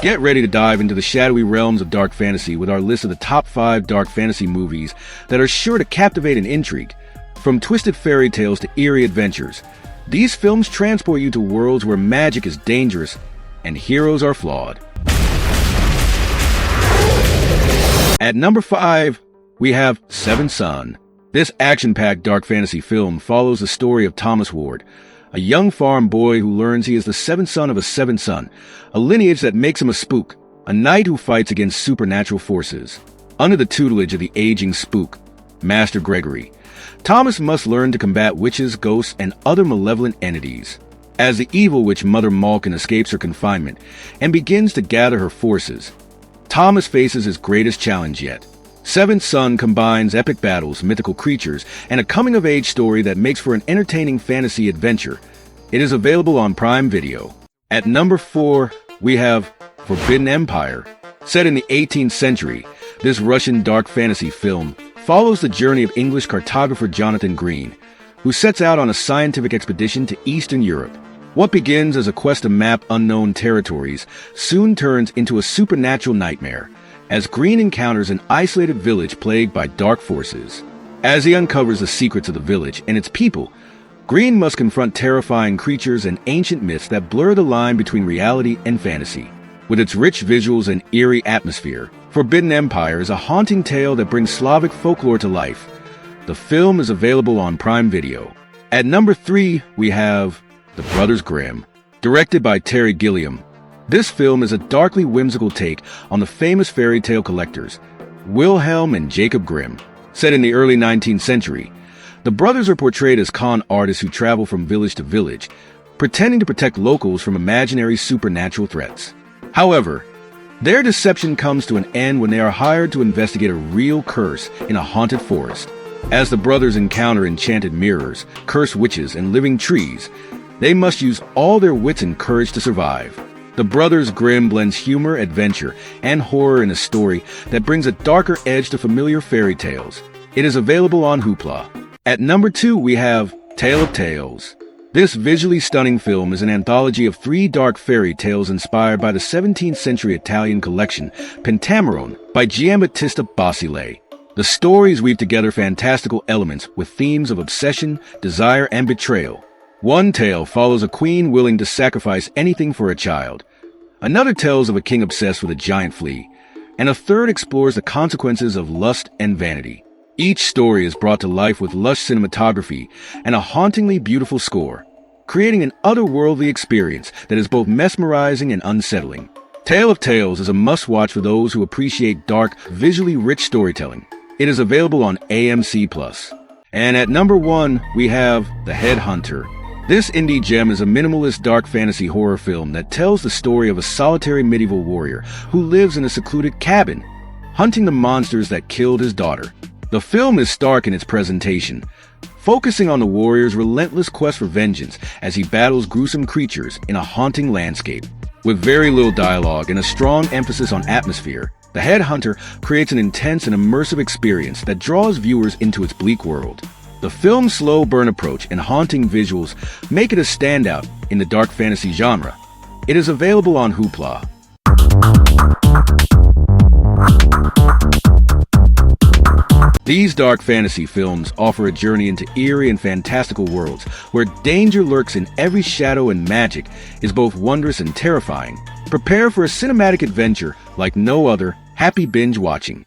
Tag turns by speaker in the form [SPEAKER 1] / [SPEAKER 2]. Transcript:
[SPEAKER 1] Get ready to dive into the shadowy realms of dark fantasy with our list of the top 5 dark fantasy movies that are sure to captivate and intrigue. From twisted fairy tales to eerie adventures, these films transport you to worlds where magic is dangerous and heroes are flawed. At number 5, we have Seventh Son. This action-packed dark fantasy film follows the story of Thomas Ward, a young farm boy who learns he is the seventh son of a seventh son, a lineage that makes him a spook, a knight who fights against supernatural forces. Under the tutelage of the aging spook, Master Gregory, Thomas must learn to combat witches, ghosts, and other malevolent entities. As the evil witch Mother Malkin escapes her confinement and begins to gather her forces, Thomas faces his greatest challenge yet. Seventh Son combines epic battles, mythical creatures, and a coming-of-age story that makes for an entertaining fantasy adventure. It is available on Prime Video. At number 4, we have Forbidden Empire. Set in the 18th century, this Russian dark fantasy film follows the journey of English cartographer Jonathan Green, who sets out on a scientific expedition to Eastern Europe. What begins as a quest to map unknown territories soon turns into a supernatural nightmare, as Green encounters an isolated village plagued by dark forces. As he uncovers the secrets of the village and its people, Green must confront terrifying creatures and ancient myths that blur the line between reality and fantasy. With its rich visuals and eerie atmosphere, Forbidden Empire is a haunting tale that brings Slavic folklore to life. The film is available on Prime Video. At number 3, we have The Brothers Grimm. Directed by Terry Gilliam, this film is a darkly whimsical take on the famous fairy tale collectors, Wilhelm and Jacob Grimm. Set in the early 19th century, the brothers are portrayed as con artists who travel from village to village, pretending to protect locals from imaginary supernatural threats. However, their deception comes to an end when they are hired to investigate a real curse in a haunted forest. As the brothers encounter enchanted mirrors, cursed witches, and living trees, they must use all their wits and courage to survive. The Brothers Grimm blends humor, adventure, and horror in a story that brings a darker edge to familiar fairy tales. It is available on Hoopla. At number 2, we have Tale of Tales. This visually stunning film is an anthology of 3 dark fairy tales inspired by the 17th century Italian collection Pentamerone by Giambattista Basile. The stories weave together fantastical elements with themes of obsession, desire, and betrayal. One tale follows a queen willing to sacrifice anything for a child. Another tells of a king obsessed with a giant flea. And a third explores the consequences of lust and vanity. Each story is brought to life with lush cinematography and a hauntingly beautiful score, creating an otherworldly experience that is both mesmerizing and unsettling. Tale of Tales is a must-watch for those who appreciate dark, visually rich storytelling. It is available on AMC+. And at number 1, we have The Headhunter. This indie gem is a minimalist dark fantasy horror film that tells the story of a solitary medieval warrior who lives in a secluded cabin, hunting the monsters that killed his daughter. The film is stark in its presentation, focusing on the warrior's relentless quest for vengeance as he battles gruesome creatures in a haunting landscape. With very little dialogue and a strong emphasis on atmosphere, The Headhunter creates an intense and immersive experience that draws viewers into its bleak world. The film's slow burn approach and haunting visuals make it a standout in the dark fantasy genre. It is available on Hoopla. These dark fantasy films offer a journey into eerie and fantastical worlds where danger lurks in every shadow and magic is both wondrous and terrifying. Prepare for a cinematic adventure like no other. Happy binge watching.